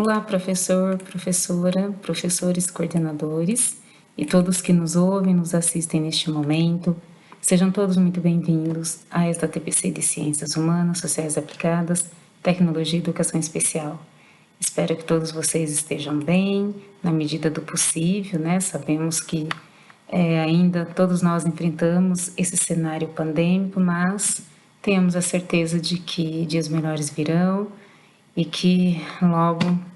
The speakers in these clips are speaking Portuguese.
Olá, professor, professora, professores, coordenadores e todos que nos ouvem, nos assistem neste momento. Sejam todos muito bem-vindos a esta TPC de Ciências Humanas, Sociais Aplicadas, Tecnologia e Educação Especial. Espero que todos vocês estejam bem, na medida do possível, né? Sabemos que ainda todos nós enfrentamos esse cenário pandêmico, mas tenhamos a certeza de que dias melhores virão e que logo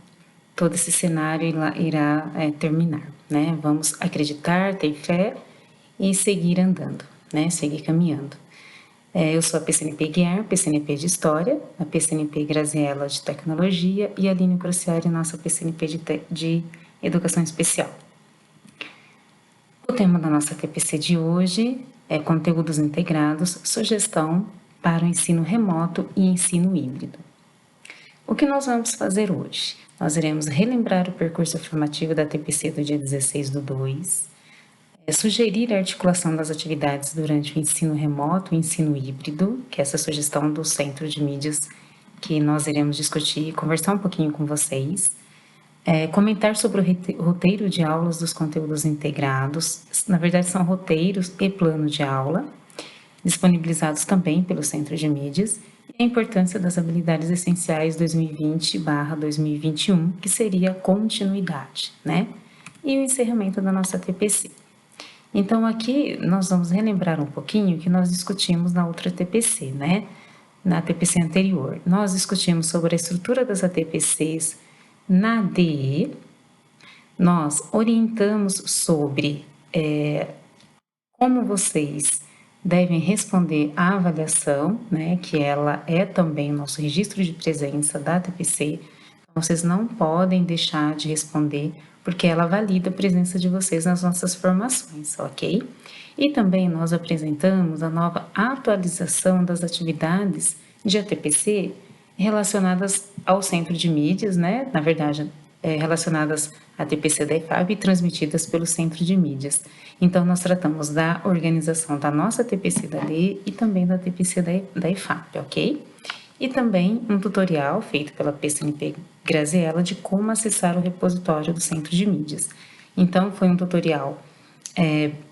todo esse cenário irá terminar, né? Vamos acreditar, ter fé e seguir andando, né? Seguir caminhando. Eu sou a PCNP Guiar, PCNP de História, a PCNP Graziela de Tecnologia e a Aline Crociari, nossa PCNP de Educação Especial. O tema da nossa TPC de hoje é Conteúdos Integrados, Sugestão para o Ensino Remoto e Ensino Híbrido. O que nós vamos fazer hoje? Nós iremos relembrar o percurso formativo da TPC do dia 16/2, sugerir a articulação das atividades durante o ensino remoto e ensino híbrido, que é essa sugestão do Centro de Mídias que nós iremos discutir e conversar um pouquinho com vocês, comentar sobre o roteiro de aulas dos conteúdos integrados, na verdade são roteiros e plano de aula, disponibilizados também pelo Centro de Mídias, e a importância das habilidades essenciais 2020/2021, que seria a continuidade, né? E o encerramento da nossa TPC. Então, aqui nós vamos relembrar um pouquinho o que nós discutimos na outra TPC, né? Na TPC anterior. Nós discutimos sobre a estrutura das ATPCs na DE, nós orientamos sobre como vocês devem responder à avaliação, né, que ela é também o nosso registro de presença da TPC. Então, vocês não podem deixar de responder, porque ela valida a presença de vocês nas nossas formações, ok? E também nós apresentamos a nova atualização das atividades de ATPC relacionadas ao Centro de Mídias, né? Na verdade, relacionadas à TPC da IFAB e transmitidas pelo Centro de Mídias. Então, nós tratamos da organização da nossa TPC da DE e também da TPC da IFAB, ok? E também um tutorial feito pela PCNP Graziela de como acessar o repositório do Centro de Mídias. Então, foi um tutorial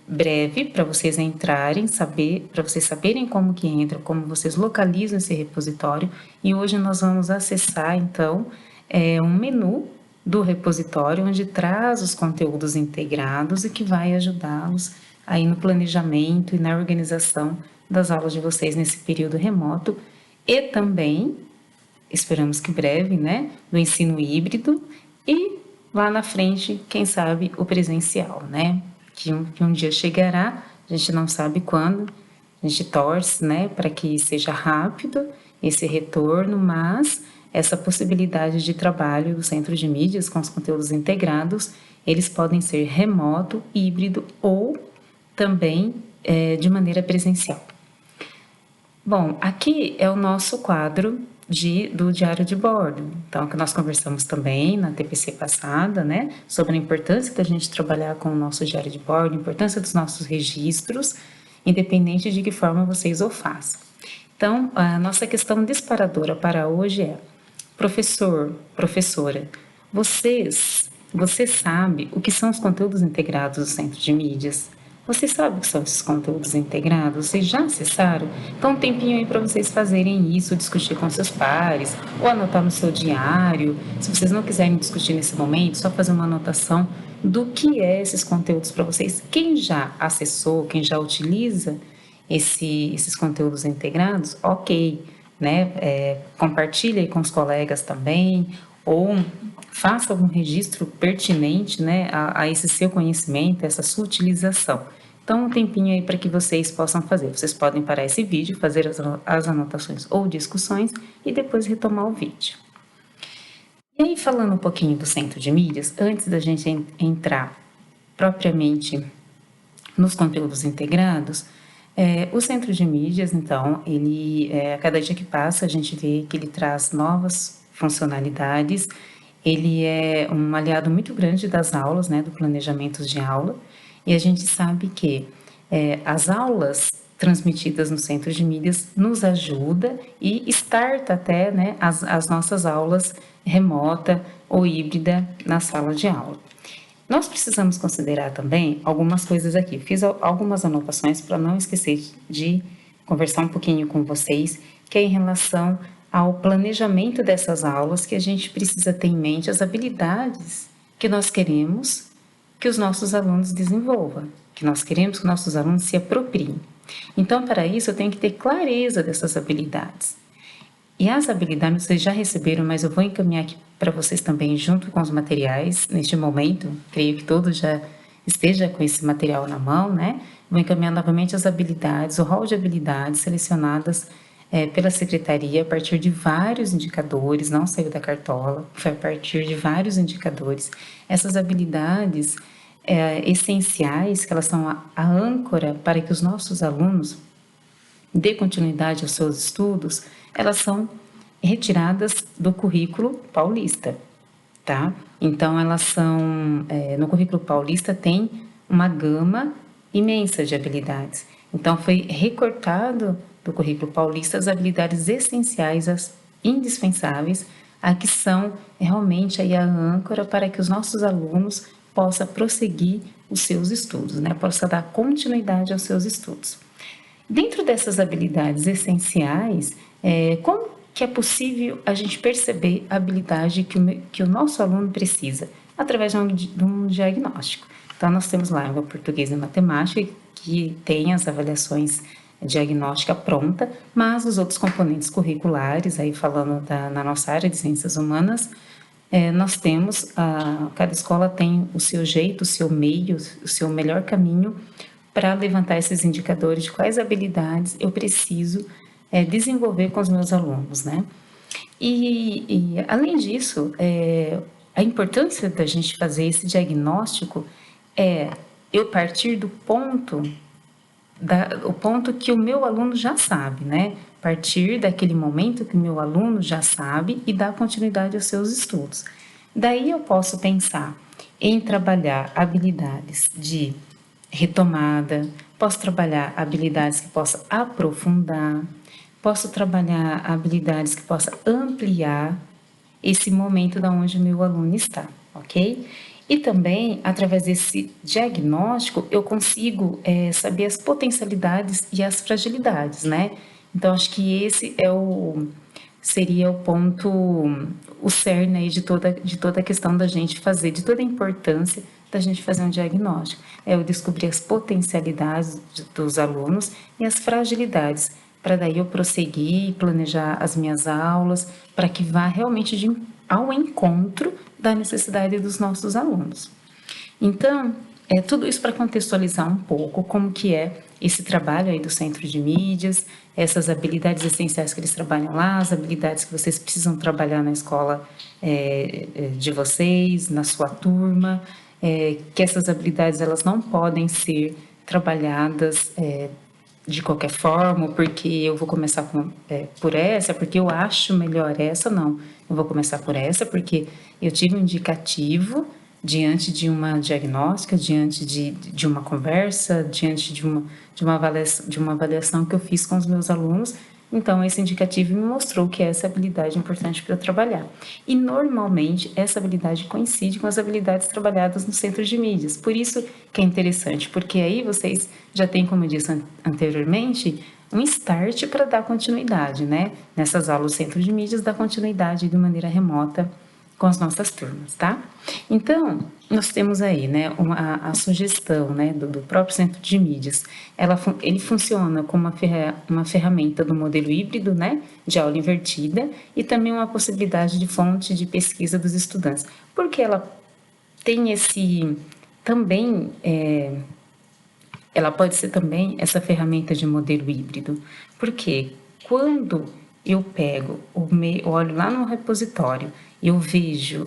breve para vocês entrarem, para vocês saberem como que entra, como vocês localizam esse repositório. E hoje nós vamos acessar, então, um menu do repositório, onde traz os conteúdos integrados e que vai ajudá-los aí no planejamento e na organização das aulas de vocês nesse período remoto e também, esperamos que breve, né, do ensino híbrido e lá na frente, quem sabe, o presencial, né, que um dia chegará, a gente não sabe quando, a gente torce, né, para que seja rápido esse retorno, mas essa possibilidade de trabalho do Centro de Mídias com os conteúdos integrados, eles podem ser remoto, híbrido ou também de maneira presencial. Bom, aqui é o nosso quadro do diário de bordo. Então, que nós conversamos também na TPC passada, né, sobre a importância da gente trabalhar com o nosso diário de bordo, a importância dos nossos registros, independente de que forma vocês o façam. Então, a nossa questão disparadora para hoje é: professor, professora, você sabe o que são os conteúdos integrados do Centro de Mídias? Você sabe o que são esses conteúdos integrados? Vocês já acessaram? Então, um tempinho aí para vocês fazerem isso, discutir com seus pares, ou anotar no seu diário. Se vocês não quiserem discutir nesse momento, só fazer uma anotação do que é esses conteúdos para vocês. Quem já acessou, quem já utiliza esses conteúdos integrados, ok, né? Compartilhe aí com os colegas também, ou faça algum registro pertinente, né, a esse seu conhecimento, essa sua utilização. Então, um tempinho aí para que vocês possam fazer. Vocês podem parar esse vídeo, fazer as anotações ou discussões e depois retomar o vídeo. E aí, falando um pouquinho do Centro de Mídias, antes da gente entrar propriamente nos conteúdos integrados, o Centro de Mídias, então, ele, a cada dia que passa, a gente vê que ele traz novas funcionalidades. Ele é um aliado muito grande das aulas, né, do planejamento de aula, e a gente sabe que as aulas transmitidas no Centro de Mídias nos ajuda e starta até, né, as nossas aulas remota ou híbrida na sala de aula. Nós precisamos considerar também algumas coisas aqui. Fiz algumas anotações para não esquecer de conversar um pouquinho com vocês, que é em relação ao planejamento dessas aulas, que a gente precisa ter em mente as habilidades que nós queremos que os nossos alunos desenvolvam, que nós queremos que nossos alunos se apropriem. Então, para isso, eu tenho que ter clareza dessas habilidades. E as habilidades vocês já receberam, mas eu vou encaminhar aqui para vocês também, junto com os materiais, neste momento. Creio que todos já estejam com esse material na mão, né? Vou encaminhar novamente as habilidades, o rol de habilidades selecionadas pela secretaria a partir de vários indicadores, não saiu da cartola, foi a partir de vários indicadores. Essas habilidades essenciais, que elas são a âncora para que os nossos alunos dê continuidade aos seus estudos, elas são retiradas do currículo paulista, tá? Então, elas são, no currículo paulista tem uma gama imensa de habilidades. Então, foi recortado do currículo paulista as habilidades essenciais, as indispensáveis, a que são realmente aí a âncora para que os nossos alunos possam prosseguir os seus estudos, né? Possa dar continuidade aos seus estudos. Dentro dessas habilidades essenciais, como que é possível a gente perceber a habilidade que o nosso aluno precisa? Através de um diagnóstico. Então, nós temos lá língua portuguesa e matemática, que tem as avaliações diagnóstica pronta, mas os outros componentes curriculares, aí falando na nossa área de ciências humanas, nós temos, cada escola tem o seu jeito, o seu meio, o seu melhor caminho para levantar esses indicadores de quais habilidades eu preciso desenvolver com os meus alunos, né? E além disso, a importância da gente fazer esse diagnóstico é eu partir do ponto, o ponto que o meu aluno já sabe, né? Partir daquele momento que o meu aluno já sabe e dar continuidade aos seus estudos. Daí eu posso pensar em trabalhar habilidades de retomada, posso trabalhar habilidades que possa aprofundar, posso trabalhar habilidades que possa ampliar esse momento da onde o meu aluno está, ok? E também, através desse diagnóstico, eu consigo saber as potencialidades e as fragilidades, né? Então, acho que esse seria o ponto, o cerne aí de toda a questão da gente fazer, de toda a importância da gente fazer um diagnóstico. É eu descobrir as potencialidades dos alunos e as fragilidades, para daí eu prosseguir e planejar as minhas aulas, para que vá realmente ao encontro da necessidade dos nossos alunos. Então, tudo isso para contextualizar um pouco como que é esse trabalho aí do Centro de Mídias, essas habilidades essenciais que eles trabalham lá, as habilidades que vocês precisam trabalhar na escola de vocês, na sua turma, que essas habilidades elas não podem ser trabalhadas de qualquer forma, porque eu vou começar por essa, porque eu acho melhor essa, não. Eu vou começar por essa, porque eu tive um indicativo diante de uma diagnóstica, diante de uma conversa, diante de uma avaliação que eu fiz com os meus alunos. Então, esse indicativo me mostrou que essa habilidade é importante para eu trabalhar. E, normalmente, essa habilidade coincide com as habilidades trabalhadas no Centro de Mídias. Por isso que é interessante, porque aí vocês já têm, como eu disse anteriormente, um start para dar continuidade, né? Nessas aulas do Centro de Mídias, dar continuidade de maneira remota com as nossas turmas, tá? Então, nós temos aí, né, a sugestão, né, do próprio Centro de Mídias. Ele funciona como uma ferramenta do modelo híbrido, né, de aula invertida e também uma possibilidade de fonte de pesquisa dos estudantes. Porque ela tem também, ela pode ser também essa ferramenta de modelo híbrido. Porque quando eu olho lá no repositório, eu vejo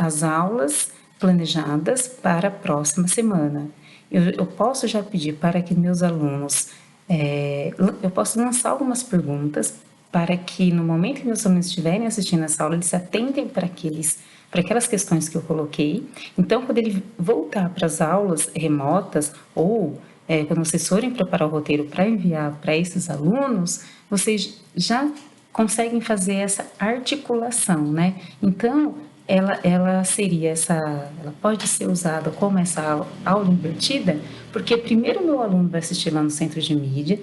as aulas planejadas para a próxima semana. Eu posso já pedir para que meus alunos, eu posso lançar algumas perguntas para que no momento que meus alunos estiverem assistindo essa aula, eles se atentem para aquelas questões que eu coloquei. Então, quando ele voltar para as aulas remotas ou quando vocês forem preparar o roteiro para enviar para esses alunos, vocês já conseguem fazer essa articulação, né? Então, ela seria ela pode ser usada como essa aula invertida, porque primeiro meu aluno vai assistir lá no centro de mídia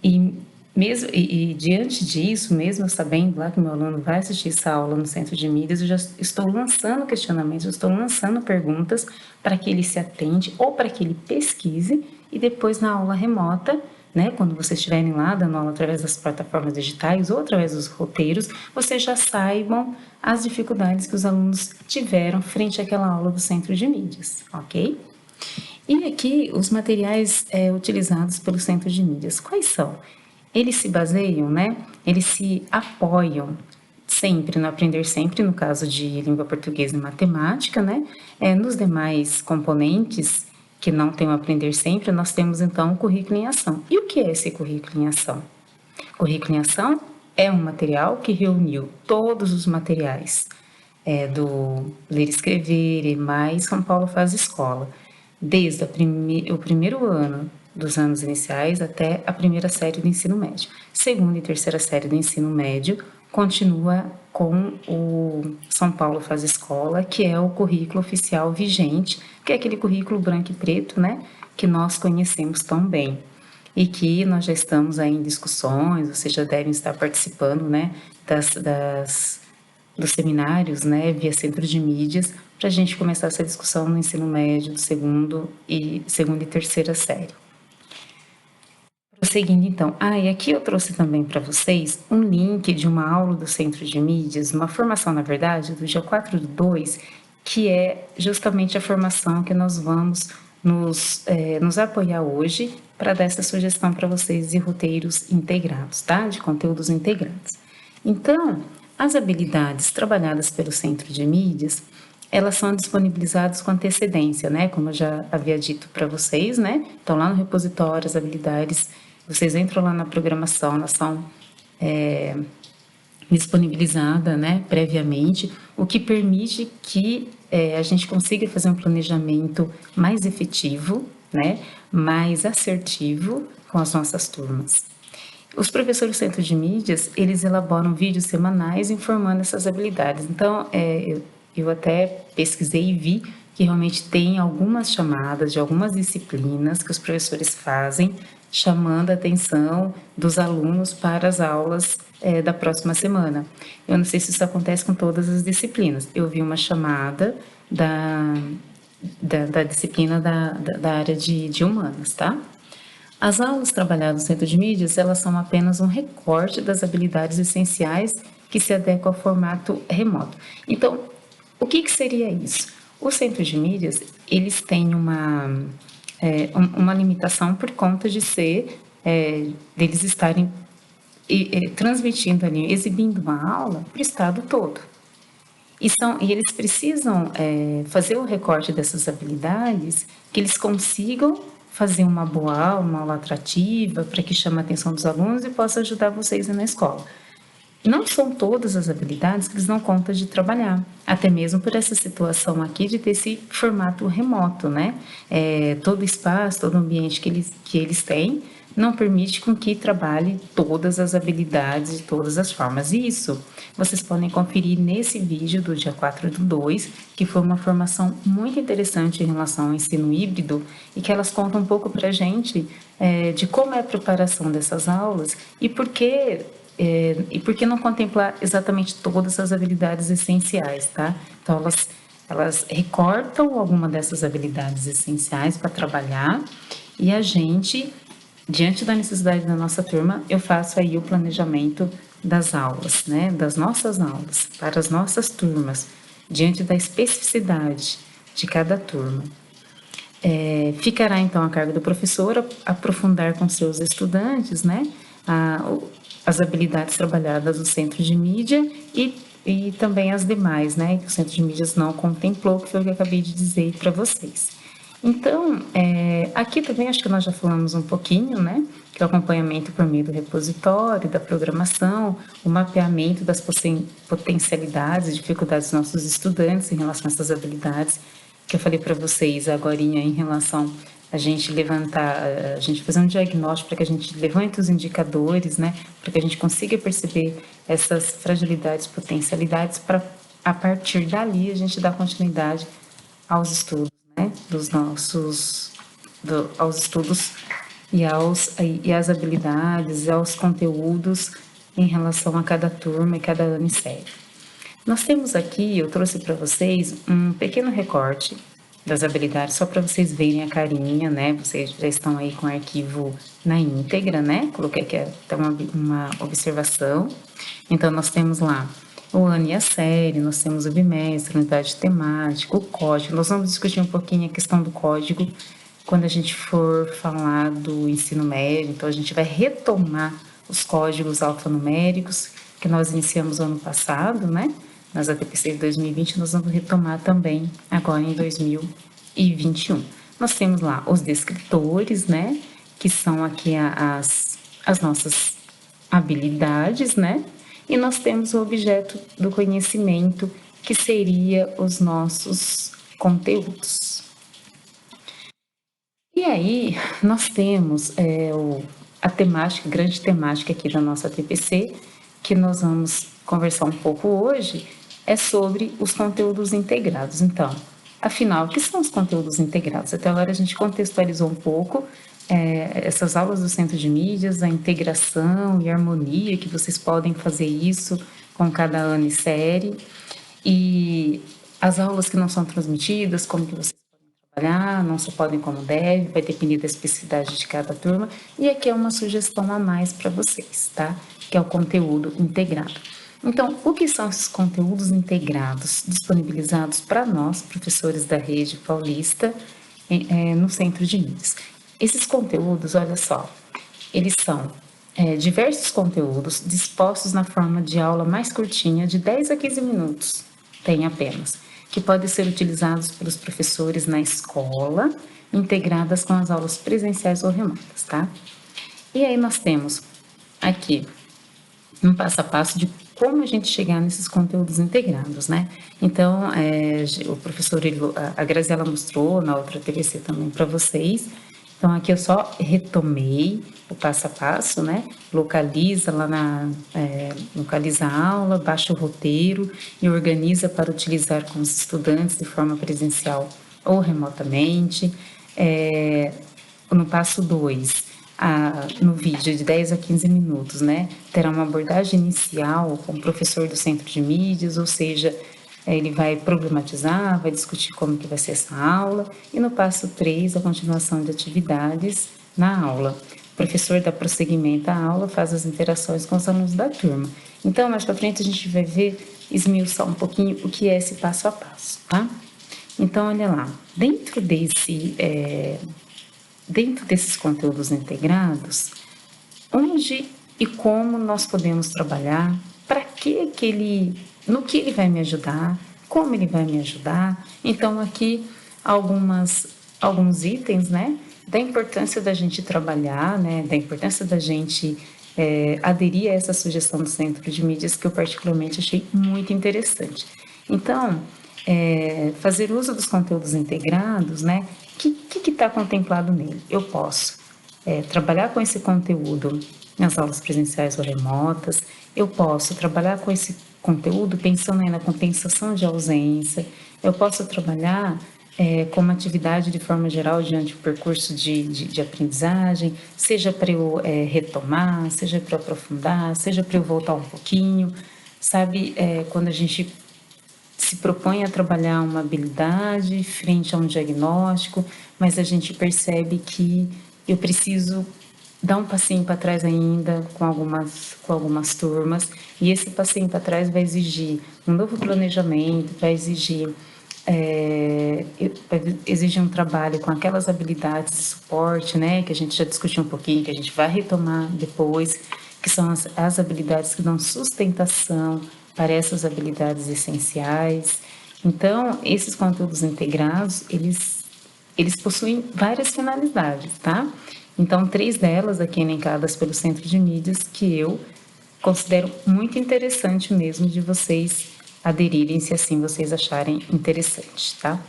e mesmo diante disso, mesmo eu sabendo lá que meu aluno vai assistir essa aula no centro de mídias, eu já estou lançando questionamentos, eu estou lançando perguntas para que ele se atente ou para que ele pesquise e depois na aula remota, né, quando vocês estiverem lá dando aula através das plataformas digitais ou através dos roteiros, vocês já saibam as dificuldades que os alunos tiveram frente àquela aula do centro de mídias, ok? E aqui os materiais utilizados pelo centro de mídias, quais são? Eles se baseiam, né? Eles se apoiam sempre no Aprender Sempre, no caso de língua portuguesa e matemática, né? Nos demais componentes que não tem o Aprender Sempre, nós temos então o currículo em ação. E o que é esse currículo em ação? Currículo em ação é um material que reuniu todos os materiais do Ler e Escrever e mais São Paulo Faz Escola, desde o primeiro ano dos anos iniciais até a primeira série do ensino médio. Segunda e terceira série do ensino médio continua com o São Paulo Faz Escola, que é o currículo oficial vigente, que é aquele currículo branco e preto, né, que nós conhecemos tão bem e que nós já estamos aí em discussões, vocês já devem estar participando, né, dos seminários, né, via centro de mídias, para a gente começar essa discussão no ensino médio, do segunda e terceira série. Prosseguindo então, e aqui eu trouxe também para vocês um link de uma aula do Centro de Mídias, uma formação, na verdade, do dia 4/2, que é justamente a formação que nós vamos nos apoiar hoje para dar essa sugestão para vocês de roteiros integrados, tá? De conteúdos integrados. Então, as habilidades trabalhadas pelo Centro de Mídias, elas são disponibilizadas com antecedência, né? Como eu já havia dito para vocês, né? Então, lá no repositório, as habilidades, vocês entram lá na programação, elas são disponibilizadas, né? Previamente, o que permite que a gente consiga fazer um planejamento mais efetivo, né? Mais assertivo com as nossas turmas. Os professores do Centro de Mídias, eles elaboram vídeos semanais informando essas habilidades. Então, eu até pesquisei e vi que realmente tem algumas chamadas de algumas disciplinas que os professores fazem, chamando a atenção dos alunos para as aulas da próxima semana. Eu não sei se isso acontece com todas as disciplinas. Eu vi uma chamada da disciplina da área de humanas, tá? As aulas trabalhadas no Centro de Mídias, elas são apenas um recorte das habilidades essenciais que se adequam ao formato remoto. Então, o que seria isso? Os Centros de Mídias, eles têm uma limitação por conta de deles estarem transmitindo ali, exibindo uma aula para o estado todo. E eles precisam fazer o recorte dessas habilidades, que eles consigam fazer uma boa aula, uma aula atrativa, para que chame a atenção dos alunos e possa ajudar vocês na escola. Não são todas as habilidades que eles dão conta de trabalhar, até mesmo por essa situação aqui de ter esse formato remoto, né? Todo o espaço, todo o ambiente que eles têm não permite com que trabalhe todas as habilidades de todas as formas. E isso vocês podem conferir nesse vídeo do dia 4/2, que foi uma formação muito interessante em relação ao ensino híbrido e que elas contam um pouco para a gente de como é a preparação dessas aulas e por que não contemplar exatamente todas as habilidades essenciais, tá? Então, elas recortam alguma dessas habilidades essenciais para trabalhar e a gente, diante da necessidade da nossa turma, eu faço aí o planejamento das aulas, né? Das nossas aulas, para as nossas turmas, diante da especificidade de cada turma. Ficará, então, a cargo do professor aprofundar com seus estudantes, né? As habilidades trabalhadas no Centro de Mídia e também as demais, né, que o Centro de Mídias não contemplou, que foi o que eu acabei de dizer para vocês. Então, aqui também acho que nós já falamos um pouquinho, né, que é o acompanhamento por meio do repositório, da programação, o mapeamento das potencialidades e dificuldades dos nossos estudantes em relação a essas habilidades, que eu falei para vocês agorinha em relação a gente fazer um diagnóstico para que a gente levante os indicadores, né, para que a gente consiga perceber essas fragilidades, potencialidades, para a partir dali, a gente dá continuidade aos estudos, né? Aos estudos e às habilidades, e aos conteúdos em relação a cada turma e cada ano e série. Nós temos aqui, eu trouxe para vocês um pequeno recorte das habilidades, só para vocês verem a carinha, né? Vocês já estão aí com o arquivo na íntegra, né? Coloquei aqui até uma observação. Então, nós temos lá o ano e a série, nós temos o bimestre, a unidade temática, o código. Nós vamos discutir um pouquinho a questão do código quando a gente for falar do ensino médio. Então, a gente vai retomar os códigos alfanuméricos que nós iniciamos ano passado, né? Nas ATPC de 2020, nós vamos retomar também agora em 2021. Nós temos lá os descritores, né? Que são aqui as nossas habilidades, né? E nós temos o objeto do conhecimento, que seria os nossos conteúdos. E aí, nós temos a temática, a grande temática aqui da nossa TPC, que nós vamos conversar um pouco hoje, é sobre os conteúdos integrados. Então, afinal, o que são os conteúdos integrados? Até agora a gente contextualizou um pouco essas aulas do Centro de Mídias, a integração e a harmonia, que vocês podem fazer isso com cada ano e série, e as aulas que não são transmitidas, como que vocês trabalhar, não só podem como deve, vai depender da especificidade de cada turma. E aqui é uma sugestão a mais para vocês, tá? Que é o conteúdo integrado. Então, o que são esses conteúdos integrados disponibilizados para nós, professores da rede paulista, no Centro de Mídias? Esses conteúdos, olha só, eles são diversos conteúdos dispostos na forma de aula mais curtinha, de 10 a 15 minutos, tem apenas, que podem ser utilizados pelos professores na escola, integradas com as aulas presenciais ou remotas, tá? E aí nós temos aqui um passo a passo de como a gente chegar nesses conteúdos integrados, né? Então, o professor, a Graziela mostrou na outra TVC também para vocês. Então, aqui eu só retomei o passo a passo, né? Localiza localiza a aula, baixa o roteiro e organiza para utilizar com os estudantes de forma presencial ou remotamente. No passo 2, no vídeo de 10 a 15 minutos, né? Terá uma abordagem inicial com o professor do Centro de Mídias, ou seja, ele vai problematizar, vai discutir como que vai ser essa aula, e no passo 3, a continuação de atividades na aula. O professor dá prosseguimento à aula, faz as interações com os alunos da turma. Então, mais para frente, a gente vai ver, esmiuçar um pouquinho o que é esse passo a passo, tá? Então, olha lá, dentro desses conteúdos integrados, onde e como nós podemos trabalhar, no que ele vai me ajudar, como ele vai me ajudar. Então, aqui alguns itens, né, da importância da gente trabalhar, né, da importância da gente aderir a essa sugestão do Centro de Mídias, que eu particularmente achei muito interessante. Então, fazer uso dos conteúdos integrados, né, o que está contemplado nele? Eu posso trabalhar com esse conteúdo nas aulas presenciais ou remotas, eu posso trabalhar com esse conteúdo pensando aí na compensação de ausência, eu posso trabalhar como atividade de forma geral diante do percurso de aprendizagem, seja para eu retomar, seja para eu aprofundar, seja para eu voltar um pouquinho, sabe? Quando a gente se propõe a trabalhar uma habilidade frente a um diagnóstico, mas a gente percebe que eu preciso dar um passinho para trás ainda com algumas turmas, e esse passinho para trás vai exigir um novo planejamento, vai exigir um trabalho com aquelas habilidades de suporte, né, que a gente já discutiu um pouquinho, que a gente vai retomar depois, que são as habilidades que dão sustentação para essas habilidades essenciais. Então, esses conteúdos integrados, eles possuem várias finalidades, tá? Então, 3 delas aqui elencadas pelo Centro de Mídias, que eu considero muito interessante mesmo de vocês aderirem, se assim vocês acharem interessante, tá?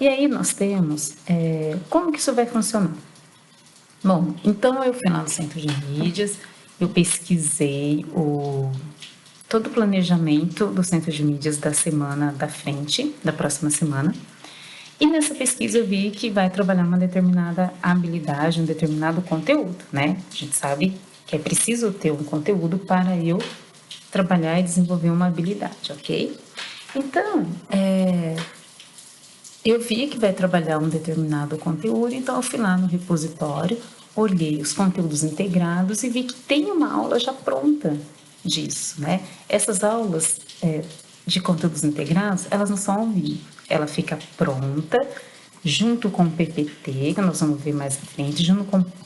E aí nós temos, como que isso vai funcionar? Bom, então eu fui lá no Centro de Mídias, eu pesquisei todo o planejamento do Centro de Mídias da semana da frente, da próxima semana. E nessa pesquisa eu vi que vai trabalhar uma determinada habilidade, um determinado conteúdo, né? A gente sabe que é preciso ter um conteúdo para eu trabalhar e desenvolver uma habilidade, ok? Então, eu vi que vai trabalhar um determinado conteúdo, então eu fui lá no repositório, olhei os conteúdos integrados e vi que tem uma aula já pronta disso, né? Essas aulas de conteúdos integrados, elas não são ao vivo, ela fica pronta junto com o PPT, que nós vamos ver mais à frente,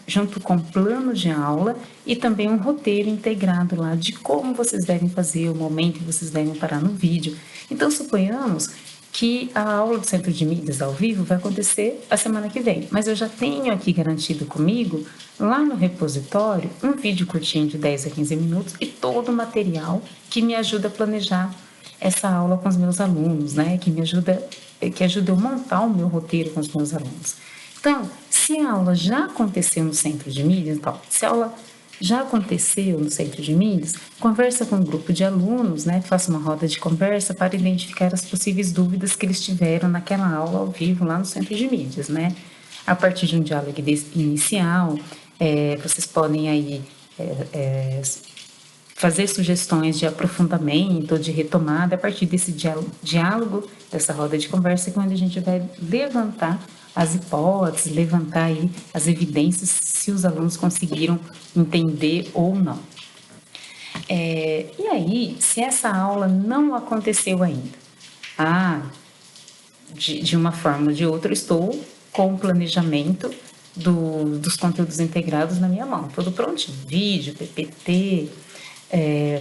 junto com plano de aula e também um roteiro integrado lá de como vocês devem fazer, o momento que vocês devem parar no vídeo. Então, suponhamos que a aula do Centro de Mídias ao vivo vai acontecer a semana que vem, mas eu já tenho aqui garantido comigo, lá no repositório, um vídeo curtinho de 10 a 15 minutos e todo o material que me ajuda a planejar essa aula com os meus alunos, né? Que ajuda eu montar o meu roteiro com os meus alunos. Então, se a aula já aconteceu no Centro de Mídias, então, se a aula já aconteceu no Centro de Mídias, conversa com um grupo de alunos, né? Faça uma roda de conversa para identificar as possíveis dúvidas que eles tiveram naquela aula ao vivo lá no Centro de Mídias, né? A partir de um diálogo inicial, vocês podem aí fazer sugestões de aprofundamento ou de retomada a partir desse diálogo, dessa roda de conversa, que é onde a gente vai levantar as hipóteses, levantar aí as evidências se os alunos conseguiram entender ou não. E aí, se essa aula não aconteceu ainda, de uma forma ou de outra, eu estou com o planejamento dos conteúdos integrados na minha mão, tudo prontinho, vídeo, PPT,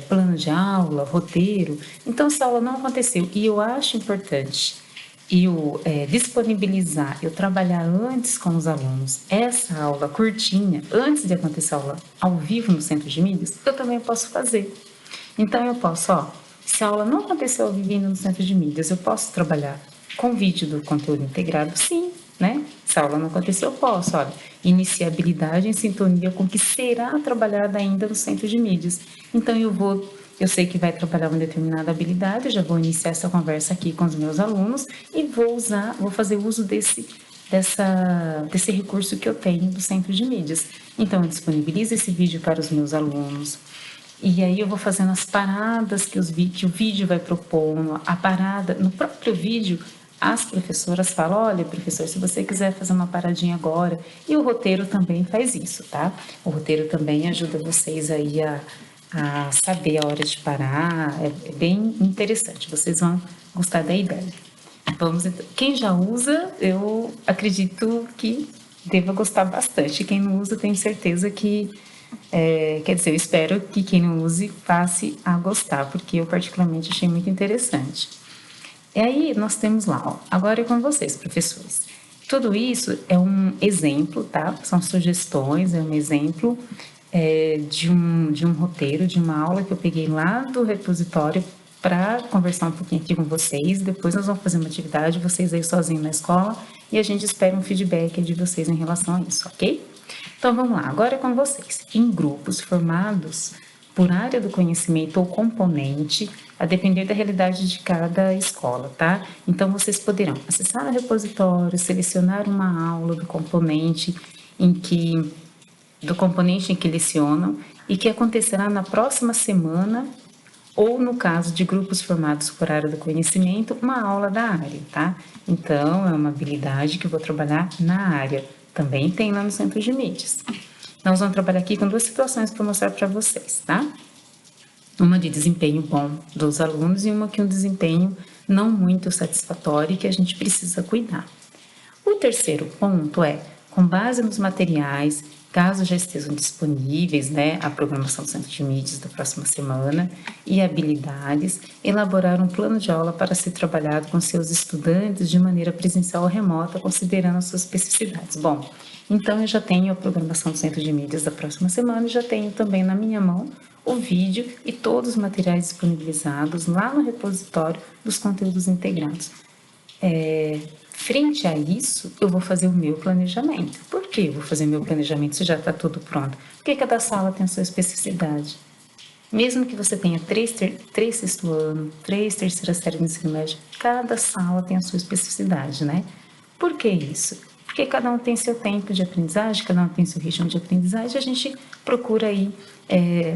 plano de aula, roteiro. Então, essa aula não aconteceu e eu acho importante eu disponibilizar, eu trabalhar antes com os alunos essa aula curtinha, antes de acontecer a aula ao vivo no Centro de Mídias, eu também posso fazer. Então, eu posso, se a aula não aconteceu ao vivo no Centro de Mídias, eu posso trabalhar com vídeo do conteúdo integrado? Sim, né? Se a aula não aconteceu, eu posso, iniciabilidade em sintonia com o que será trabalhado ainda no Centro de Mídias. Então, eu sei que vai trabalhar uma determinada habilidade, eu já vou iniciar essa conversa aqui com os meus alunos e vou fazer uso desse recurso que eu tenho do Centro de Mídias. Então, eu disponibilizo esse vídeo para os meus alunos, e aí eu vou fazendo as paradas que o vídeo vai propondo, a parada, no próprio vídeo, as professoras falam, olha, professor, se você quiser fazer uma paradinha agora, e o roteiro também faz isso, tá? O roteiro também ajuda vocês aí a saber a hora de parar, é bem interessante, vocês vão gostar da ideia. Quem já usa, eu acredito que deva gostar bastante, quem não usa, tenho certeza que, quer dizer, eu espero que quem não use passe a gostar, porque eu particularmente achei muito interessante. E aí nós temos lá, agora é com vocês, professores. Tudo isso é um exemplo, tá? São sugestões, é um exemplo de um roteiro, de uma aula que eu peguei lá do repositório para conversar um pouquinho aqui com vocês. Depois nós vamos fazer uma atividade, vocês aí sozinhos na escola, e a gente espera um feedback de vocês em relação a isso, ok? Então vamos lá, agora é com vocês. Em grupos formados por área do conhecimento ou componente, a depender da realidade de cada escola, tá? Então, vocês poderão acessar o repositório, selecionar uma aula do componente em que lecionam e que acontecerá na próxima semana, ou no caso de grupos formados por área do conhecimento, uma aula da área, tá? Então, é uma habilidade que eu vou trabalhar na área. Também tem lá no Centro de Mídias. Nós vamos trabalhar aqui com duas situações para mostrar para vocês, tá? Uma de desempenho bom dos alunos e uma que um desempenho não muito satisfatório e que a gente precisa cuidar. O terceiro ponto é, com base nos materiais, caso já estejam disponíveis, né, a programação do Centro de Mídias da próxima semana e habilidades, elaborar um plano de aula para ser trabalhado com seus estudantes de maneira presencial ou remota, considerando as suas especificidades. Bom, então eu já tenho a programação do Centro de Mídias da próxima semana e já tenho também na minha mão o vídeo e todos os materiais disponibilizados lá no repositório dos conteúdos integrados. Frente a isso, eu vou fazer o meu planejamento. Por que eu vou fazer meu planejamento se já está tudo pronto? Porque cada sala tem a sua especificidade. Mesmo que você tenha três sexto ano, três terceira série do ensino médio, cada sala tem a sua especificidade, né? Por que isso? Porque cada um tem seu tempo de aprendizagem, cada um tem seu ritmo de aprendizagem, a gente procura aí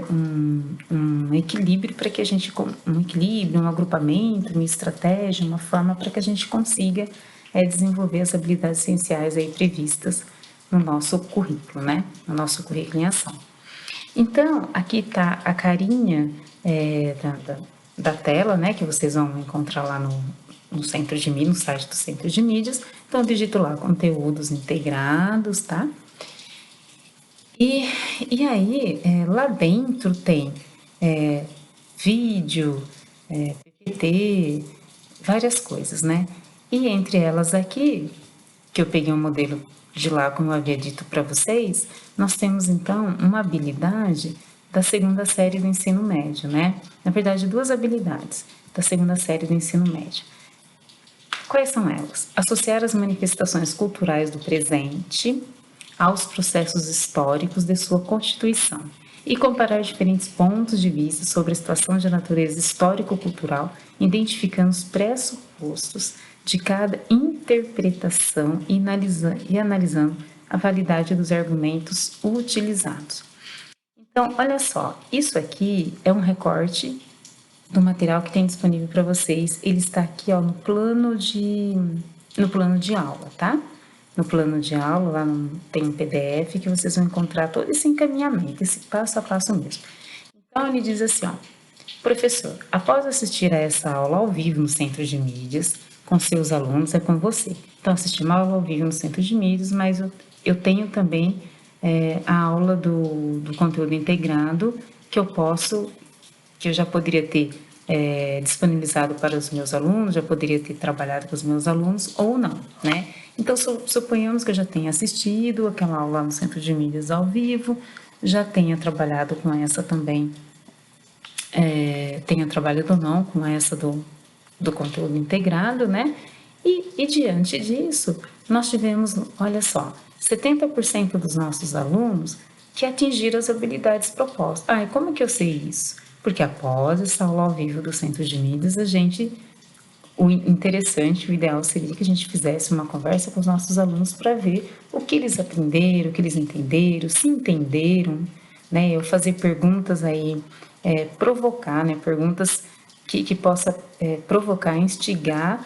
um equilíbrio para que a gente, um equilíbrio, um agrupamento, uma estratégia, uma forma para que a gente consiga desenvolver as habilidades essenciais aí previstas no nosso currículo, né? No nosso currículo em ação. Então, aqui está a carinha da tela, né? Que vocês vão encontrar lá no Centro de Mídias, no site do Centro de Mídias. Então, eu digito lá conteúdos integrados, tá? E aí, lá dentro tem vídeo, PPT, várias coisas, né? E entre elas aqui, que eu peguei um modelo de lá, como eu havia dito para vocês, nós temos então uma habilidade da segunda série do ensino médio, né? Na verdade, duas habilidades da segunda série do ensino médio. Quais são elas? Associar as manifestações culturais do presente aos processos históricos de sua constituição e comparar diferentes pontos de vista sobre a situação de natureza histórico-cultural, identificando os pressupostos de cada interpretação e analisando a validade dos argumentos utilizados. Então, olha só, isso aqui é um recorte do material que tem disponível para vocês. Ele está aqui, ó, no plano de aula, tá? No plano de aula, lá tem um PDF que vocês vão encontrar todo esse encaminhamento, esse passo a passo mesmo. Então, ele diz assim, ó, professor, após assistir a essa aula ao vivo no Centro de Mídias, com seus alunos, é com você. Então, assisti uma aula ao vivo no Centro de Mídias, mas eu tenho também a aula do conteúdo integrado, que eu já poderia ter disponibilizado para os meus alunos, já poderia ter trabalhado com os meus alunos ou não, né? Então, suponhamos que eu já tenha assistido aquela aula no Centro de Mídias ao vivo, já tenha trabalhado com essa também, tenha trabalhado ou não com essa do conteúdo integrado, né? E diante disso, nós tivemos, olha só, 70% dos nossos alunos que atingiram as habilidades propostas. Ah, e como que eu sei isso? Porque após essa aula ao vivo do Centro de Mídias, o interessante, o ideal seria que a gente fizesse uma conversa com os nossos alunos para ver o que eles aprenderam, o que eles entenderam, se entenderam, né? Eu fazer perguntas aí, provocar, né? Perguntas que possa provocar, instigar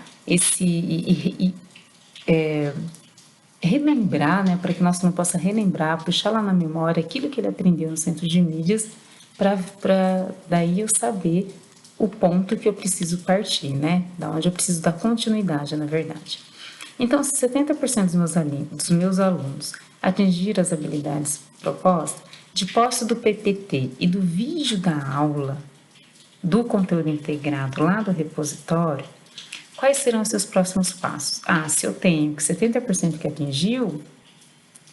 relembrar, né? Para que nosso aluno possa relembrar, puxar lá na memória aquilo que ele aprendeu no Centro de Mídias, para daí eu saber o ponto que eu preciso partir, né? Da onde eu preciso dar continuidade, na verdade. Então, se 70% dos meus alunos atingiram as habilidades propostas, de posse do PPT e do vídeo da aula, do conteúdo integrado lá do repositório, quais serão os seus próximos passos? Ah, se eu tenho que 70% que atingiu,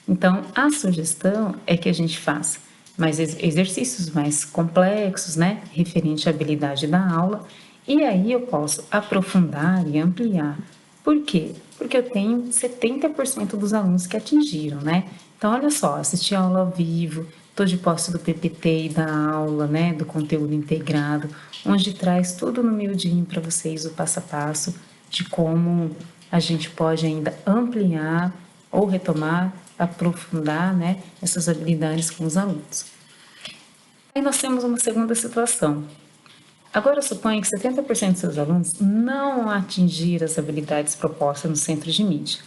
então a sugestão é que a gente faça mais exercícios mais complexos, né, referente à habilidade da aula, e aí eu posso aprofundar e ampliar. Por quê? Porque eu tenho 70% dos alunos que atingiram, né? Então, olha só, assisti a aula ao vivo, estou de posse do PPT e da aula, né, do conteúdo integrado, onde traz tudo no miudinho para vocês, o passo a passo de como a gente pode ainda ampliar ou retomar, aprofundar, né, essas habilidades com os alunos. Aí nós temos uma segunda situação. Agora suponha que 70% dos seus alunos não atingiram as habilidades propostas no centro de mídia.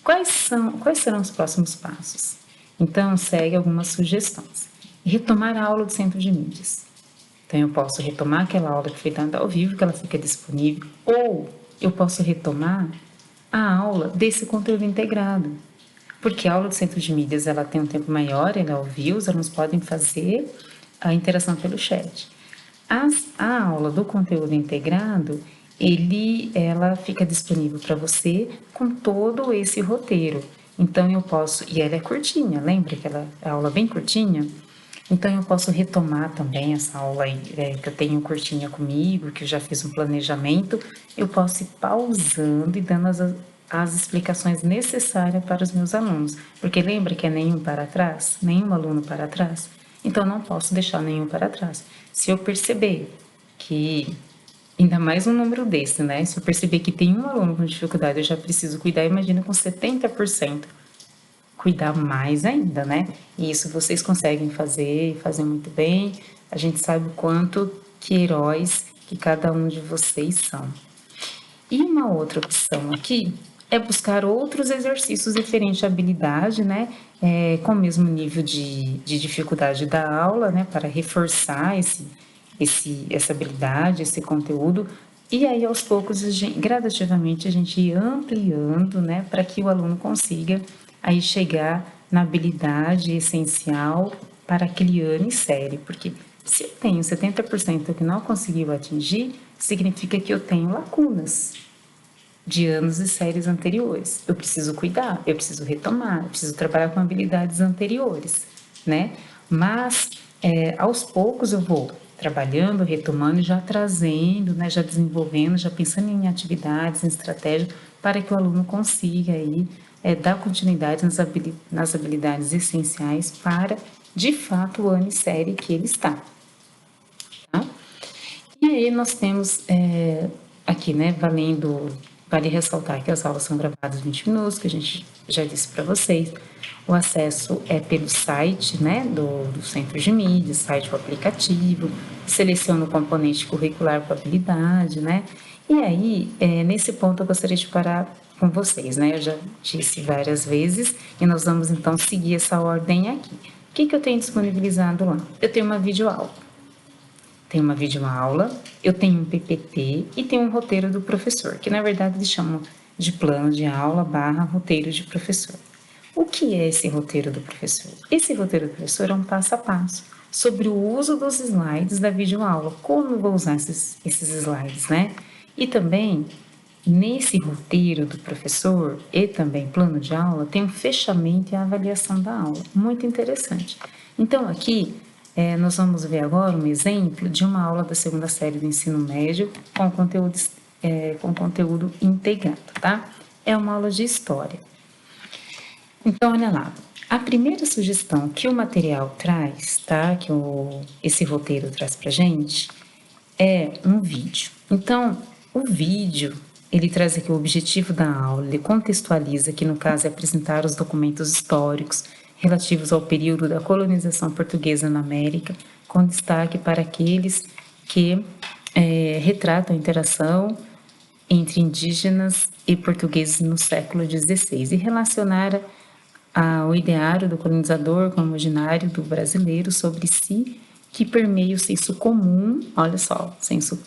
Quais serão os próximos passos? Então, segue algumas sugestões. Retomar a aula do centro de mídias. Então, eu posso retomar aquela aula que foi dada ao vivo, que ela fica disponível, ou eu posso retomar a aula desse conteúdo integrado. Porque a aula do centro de mídias ela tem um tempo maior, ela é ao vivo, os alunos podem fazer a interação pelo chat. A aula do conteúdo integrado, ela fica disponível para você com todo esse roteiro. Então, eu posso, e ela é curtinha, lembra que ela é a aula bem curtinha? Então, eu posso retomar também essa aula aí, que eu tenho curtinha comigo, que eu já fiz um planejamento, eu posso ir pausando e dando as explicações necessárias para os meus alunos. Porque lembra que é nenhum para trás? Nenhum aluno para trás? Então, não posso deixar nenhum para trás. Se eu perceber que, ainda mais um número desse, né? Se eu perceber que tem um aluno com dificuldade, eu já preciso cuidar, imagina com 70%. Cuidar mais ainda, né? E isso vocês conseguem fazer e fazer muito bem. A gente sabe o quanto que heróis que cada um de vocês são. E uma outra opção aqui é buscar outros exercícios referentes à habilidade, né? Com o mesmo nível de dificuldade da aula, né? Para reforçar essa habilidade, esse conteúdo. E aí, aos poucos, gradativamente, a gente ir ampliando, né? Para que o aluno consiga aí chegar na habilidade essencial para aquele ano e série. Porque se eu tenho 70% que não conseguiu atingir, significa que eu tenho lacunas de anos e séries anteriores. Eu preciso cuidar, eu preciso retomar, eu preciso trabalhar com habilidades anteriores, né? Mas aos poucos eu vou trabalhando, retomando, já trazendo, né? Já desenvolvendo, já pensando em atividades, em estratégia, para que o aluno consiga aí dar continuidade nas habilidades essenciais para, de fato, o ano e série que ele está. Tá? E aí nós temos aqui, né, vale ressaltar que as aulas são gravadas 20 minutos, que a gente já disse para vocês. O acesso é pelo site, né, do Centro de Mídia, site do aplicativo, seleciona o componente curricular com habilidade, né? E aí, nesse ponto eu gostaria de parar com vocês, né? Eu já disse várias vezes e nós vamos então seguir essa ordem aqui. O que eu tenho disponibilizado lá? Eu tenho uma videoaula. Tem uma videoaula, eu tenho um PPT e tem um roteiro do professor, que na verdade eles chamam de plano de aula / roteiro de professor. O que é esse roteiro do professor? Esse roteiro do professor é um passo a passo sobre o uso dos slides da videoaula, como eu vou usar esses slides, né? E também, nesse roteiro do professor e também plano de aula, tem um fechamento e a avaliação da aula, muito interessante. Então, aqui, nós vamos ver agora um exemplo de uma aula da segunda série do ensino médio com conteúdo integrado, tá? É uma aula de história. Então, olha lá. A primeira sugestão que o material traz, tá? Que esse roteiro traz pra gente, é um vídeo. Então, o vídeo, ele traz aqui o objetivo da aula, ele contextualiza, que no caso é apresentar os documentos históricos relativos ao período da colonização portuguesa na América, com destaque para aqueles que retratam a interação entre indígenas e portugueses no século XVI e relacionar o ideário do colonizador com o imaginário do brasileiro sobre si, que permeia o senso comum, olha só,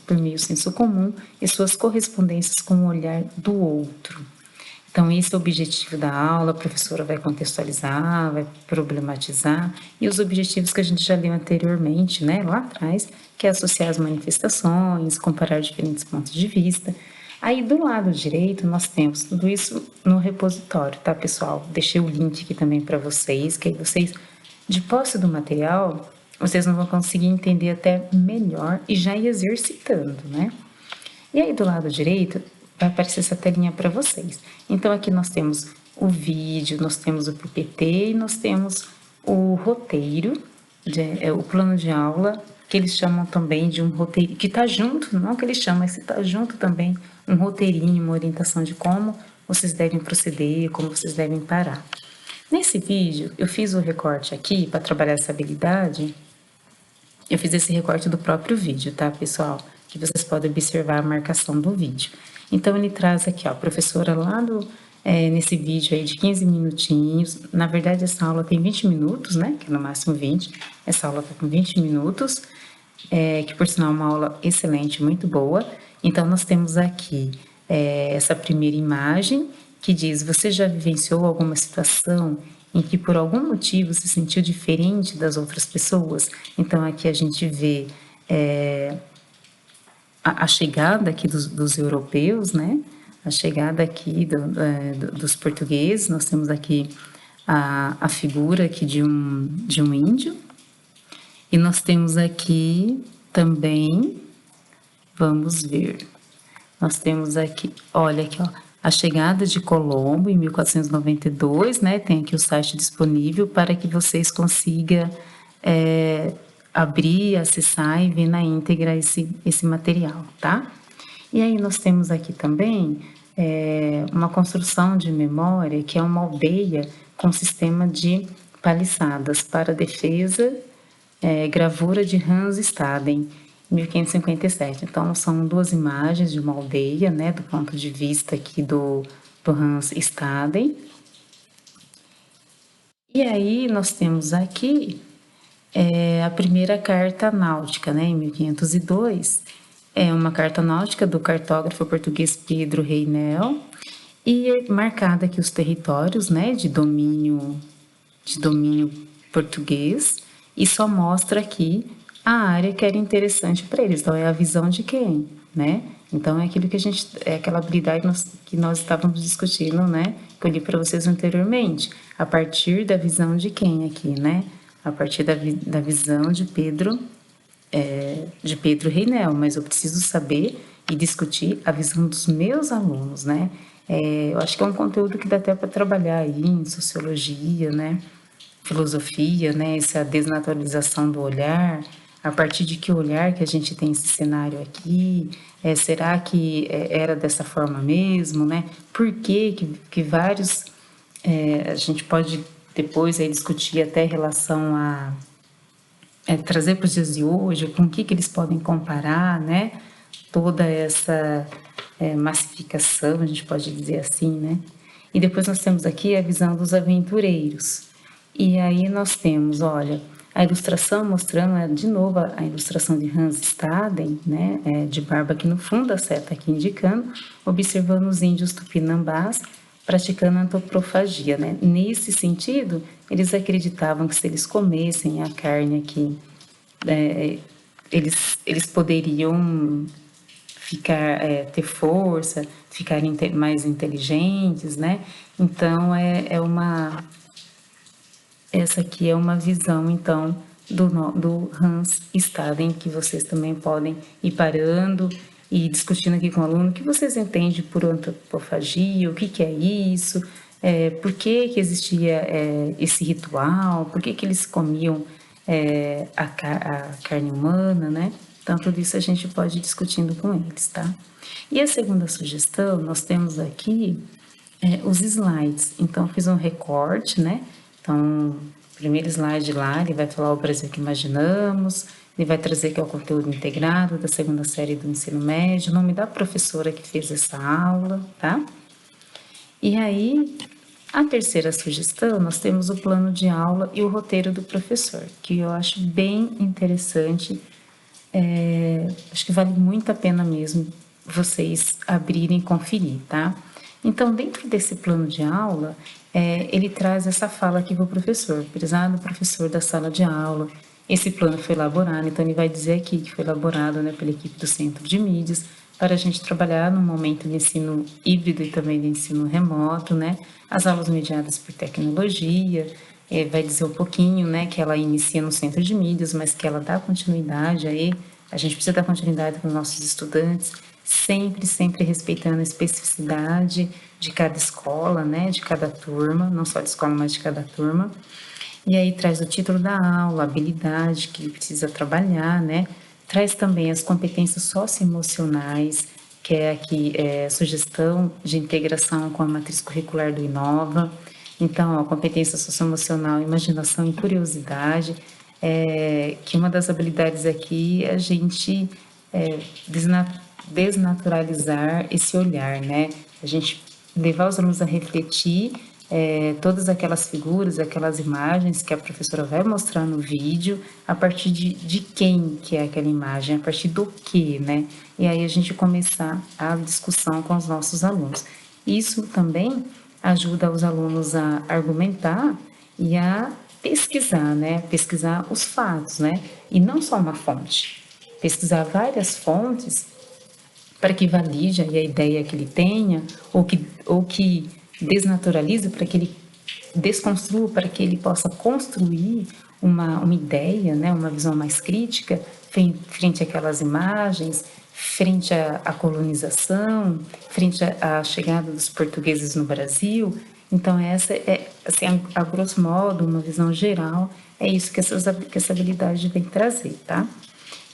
permeia o senso comum e suas correspondências com o olhar do outro. Então, esse é o objetivo da aula, a professora vai contextualizar, vai problematizar, e os objetivos que a gente já leu anteriormente, né, lá atrás, que é associar as manifestações, comparar diferentes pontos de vista. Aí, do lado direito, nós temos tudo isso no repositório, tá, pessoal? Deixei o link aqui também para vocês, que aí vocês, de posse do material, vocês não vão conseguir entender até melhor e já ir exercitando, né? E aí, do lado direito, vai aparecer essa telinha para vocês. Então, aqui nós temos o vídeo, nós temos o PPT e nós temos o roteiro, o plano de aula, que eles chamam também de um roteiro, que está junto, não que eles chamam, mas está junto também um roteirinho, uma orientação de como vocês devem proceder, como vocês devem parar. Nesse vídeo, eu fiz o recorte aqui para trabalhar essa habilidade. Eu fiz esse recorte do próprio vídeo, tá, pessoal? Que vocês podem observar a marcação do vídeo. Então, ele traz aqui, ó, a professora lá nesse vídeo aí de 15 minutinhos. Na verdade, essa aula tem 20 minutos, né? Que é no máximo 20. Essa aula tá com 20 minutos, que por sinal é uma aula excelente, muito boa. Então, nós temos aqui essa primeira imagem que diz: você já vivenciou alguma situação em que por algum motivo se sentiu diferente das outras pessoas? Então, aqui a gente vê a chegada aqui dos europeus, né? A chegada aqui dos portugueses. Nós temos aqui a figura aqui de um índio. E nós temos aqui também, vamos ver, nós temos aqui, olha aqui, ó, a chegada de Colombo em 1492, né? Tem aqui o site disponível para que vocês consigam abrir, acessar e ver na íntegra esse material, tá? E aí nós temos aqui também uma construção de memória, que é uma aldeia com sistema de paliçadas para defesa, gravura de Hans Staden, 1557. Então, são duas imagens de uma aldeia, né, do ponto de vista aqui do Hans Staden. E aí nós temos aqui a primeira carta náutica, né, em 1502, é uma carta náutica do cartógrafo português Pedro Reinel, e é marcada aqui os territórios, né, de domínio português, e só mostra aqui a área que era interessante para eles. Então é a visão de quem, né? Então é aquilo que é aquela habilidade que nós estávamos discutindo, né? Que eu li para vocês anteriormente, a partir da visão de quem aqui, né? A partir da visão de Pedro Reinel, mas eu preciso saber e discutir a visão dos meus alunos, né? Eu acho que é um conteúdo que dá até para trabalhar aí em sociologia, né? Filosofia, né? Essa desnaturalização do olhar, a partir de que olhar que a gente tem esse cenário aqui, será que era dessa forma mesmo, né? Por que vários, a gente pode depois aí discutir até em relação a trazer para os dias de hoje, com o que eles podem comparar, né? Toda essa massificação, a gente pode dizer assim, né? E depois nós temos aqui a visão dos aventureiros. E aí nós temos, olha, a ilustração mostrando, de novo, a ilustração de Hans Staden, né, de barba aqui no fundo, a seta aqui indicando, observando os índios tupinambás praticando antropofagia, né? Nesse sentido, eles acreditavam que se eles comessem a carne aqui, eles poderiam ficar, ter força, ficarem mais inteligentes, né? Então, essa aqui é uma visão, então, do Hans Staden, que vocês também podem ir parando e discutindo aqui com o aluno o que vocês entendem por antropofagia, o que é isso, por que existia esse ritual, por que eles comiam a carne humana, né? Então, tudo isso a gente pode ir discutindo com eles, tá? E a segunda sugestão, nós temos aqui os slides. Então, fiz um recorte, né? Então, o primeiro slide lá, ele vai falar o Brasil que imaginamos, ele vai trazer que é o conteúdo integrado da segunda série do ensino médio, o nome da professora que fez essa aula, tá? E aí, a terceira sugestão, nós temos o plano de aula e o roteiro do professor, que eu acho bem interessante, acho que vale muito a pena mesmo vocês abrirem e conferir, tá? Então, dentro desse plano de aula, ele traz essa fala aqui para o professor, prezado professor da sala de aula, esse plano foi elaborado, então ele vai dizer aqui que foi elaborado, né, pela equipe do Centro de Mídias, para a gente trabalhar no momento de ensino híbrido e também de ensino remoto, né, as aulas mediadas por tecnologia, vai dizer um pouquinho, né, que ela inicia no Centro de Mídias, mas que ela dá continuidade aí, a gente precisa dar continuidade para os nossos estudantes, sempre respeitando a especificidade de cada escola, né, de cada turma, não só de escola, mas de cada turma. E aí traz o título da aula, a habilidade que precisa trabalhar, né? Traz também as competências socioemocionais, que é aqui sugestão de integração com a matriz curricular do Inova. Então, a competência socioemocional, imaginação e curiosidade, que uma das habilidades aqui é a gente desnaturalizar esse olhar, né? A gente levar os alunos a refletir todas aquelas figuras, aquelas imagens que a professora vai mostrar no vídeo, a partir de quem que é aquela imagem, a partir do que, né? E aí a gente começar a discussão com os nossos alunos. Isso também ajuda os alunos a argumentar e a pesquisar, né? Pesquisar os fatos, né? E não só uma fonte. Pesquisar várias fontes para que valide a ideia que ele tenha ou que desnaturalize, para que ele desconstrua, para que ele possa construir uma ideia, né, uma visão mais crítica frente àquelas imagens, frente à colonização, frente à chegada dos portugueses no Brasil. Então, essa é, assim, a grosso modo, uma visão geral, é isso que essa habilidade vem trazer, tá?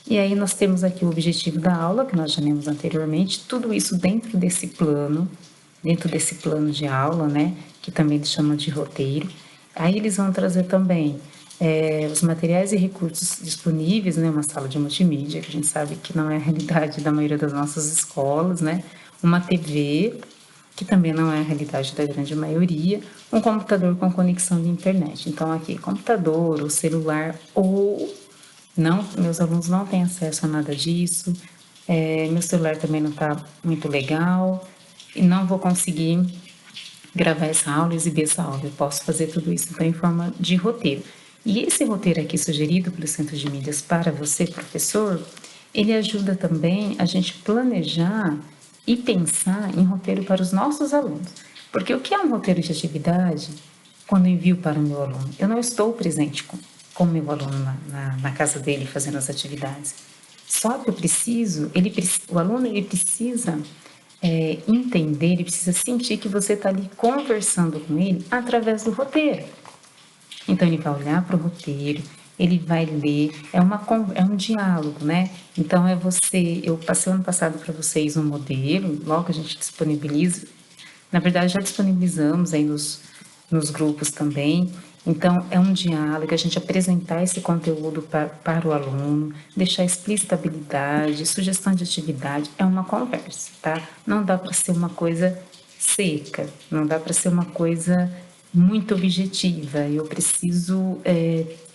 E aí nós temos aqui o objetivo da aula, que nós já lemos anteriormente, tudo isso dentro desse plano de aula, né, que também eles chamam de roteiro. Aí eles vão trazer também os materiais e recursos disponíveis, né, uma sala de multimídia, que a gente sabe que não é a realidade da maioria das nossas escolas, né, uma TV, que também não é a realidade da grande maioria, um computador com conexão de internet. Então, aqui, computador ou celular, ou não, meus alunos não têm acesso a nada disso, meu celular também não está muito legal, e não vou conseguir gravar essa aula, exibir essa aula. Eu posso fazer tudo isso então em forma de roteiro. E esse roteiro aqui sugerido pelo Centro de Mídias para você, professor, ele ajuda também a gente planejar e pensar em roteiro para os nossos alunos. Porque o que é um roteiro de atividade quando eu envio para o meu aluno? Eu não estou presente com o meu aluno na casa dele fazendo as atividades. Só que eu preciso, o aluno ele precisa entender, ele precisa sentir que você está ali conversando com ele através do roteiro. Então ele vai olhar para o roteiro, ele vai ler, é um diálogo, né? Então eu passei ano passado para vocês um modelo, logo a gente disponibiliza, na verdade já disponibilizamos aí nos grupos também. Então é um diálogo, a gente apresentar esse conteúdo para o aluno, deixar explícita habilidade, sugestão de atividade, é uma conversa, tá? Não dá para ser uma coisa seca, não dá para ser uma coisa muito objetiva, eu preciso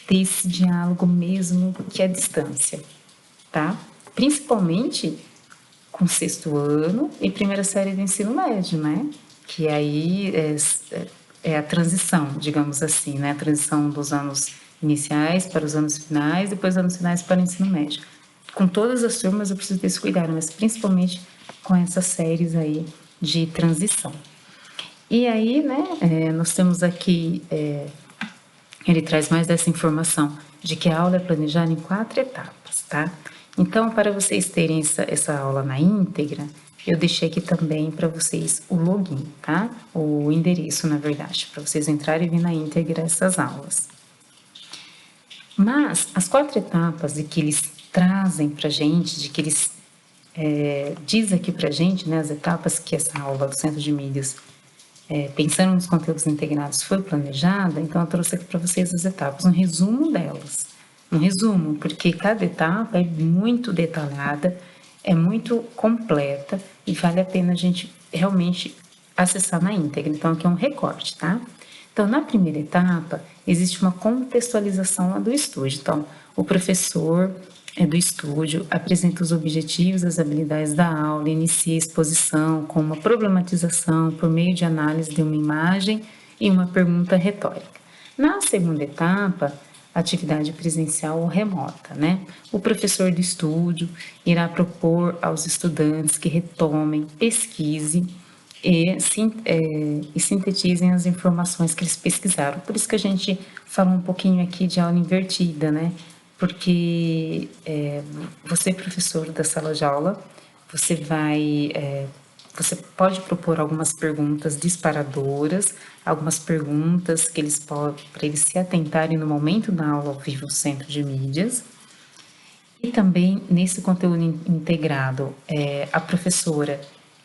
ter esse diálogo mesmo que é a distância, tá? Principalmente com sexto ano e primeira série do ensino médio, né? Que aí é a transição, digamos assim, né? A transição dos anos iniciais para os anos finais, depois dos anos finais para o ensino médio. Com todas as turmas eu preciso ter esse cuidado, mas principalmente com essas séries aí de transição. E aí, né, nós temos aqui, ele traz mais dessa informação de que a aula é planejada em 4 etapas, tá? Então, para vocês terem essa aula na íntegra, eu deixei aqui também para vocês o login, tá? O endereço, na verdade, para vocês entrarem e ver na íntegra essas aulas. Mas as 4 etapas de que eles trazem para gente, de que eles diz aqui para gente, né, as etapas que essa aula do Centro de Mídias pensando nos conteúdos integrados foi planejada, então eu trouxe aqui para vocês as etapas, um resumo delas. Um resumo, porque cada etapa é muito detalhada, é muito completa e vale a pena a gente realmente acessar na íntegra. Então, aqui é um recorte, tá? Então, na primeira etapa, existe uma contextualização do estúdio. Então, o professor do estúdio apresenta os objetivos, as habilidades da aula, inicia a exposição com uma problematização por meio de análise de uma imagem e uma pergunta retórica. Na segunda etapa, atividade presencial ou remota, né? O professor do estúdio irá propor aos estudantes que retomem, pesquisem e sintetizem as informações que eles pesquisaram. Por isso que a gente falou um pouquinho aqui de aula invertida, né? Porque você, professor da sala de aula, você pode propor algumas perguntas disparadoras, algumas perguntas que eles podem, para eles se atentarem no momento da aula ao vivo do Centro de Mídias. E também nesse conteúdo integrado, a professora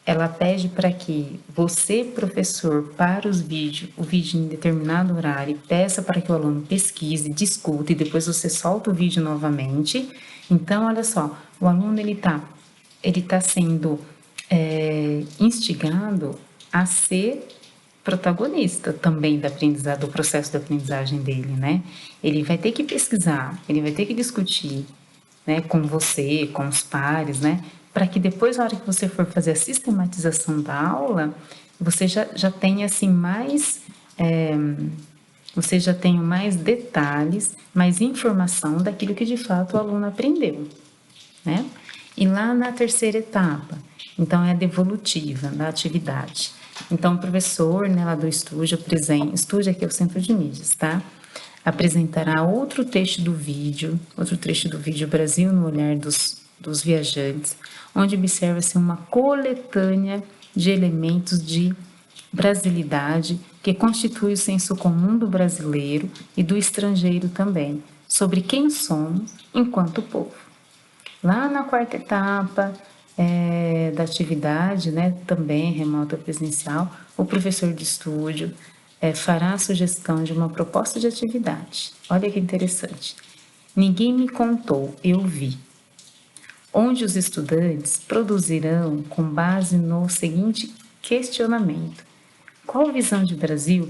ela pede para que você, professor, para o vídeo em determinado horário, peça para que o aluno pesquise, discuta e depois você solta o vídeo novamente. Então, olha só, o aluno ele tá sendo instigado a ser protagonista também do processo de aprendizagem dele, né? Ele vai ter que pesquisar, ele vai ter que discutir, né, com você, com os pares, né? Para que depois, na hora que você for fazer a sistematização da aula, você já tenha assim mais. Você já tenha mais detalhes, mais informação daquilo que de fato o aluno aprendeu, né? E lá na terceira etapa, então é a devolutiva da atividade. Então, o professor, né, lá do estúdio aqui é o Centro de Mídias, tá? Apresentará outro trecho do vídeo Brasil no Olhar dos Viajantes, onde observa-se uma coletânea de elementos de brasilidade que constitui o senso comum do brasileiro e do estrangeiro também, sobre quem somos enquanto povo. Lá na quarta etapa da atividade, né, também remota presencial, o professor de estúdio fará a sugestão de uma proposta de atividade. Olha que interessante. Ninguém me contou, eu vi. Onde os estudantes produzirão com base no seguinte questionamento: qual visão de Brasil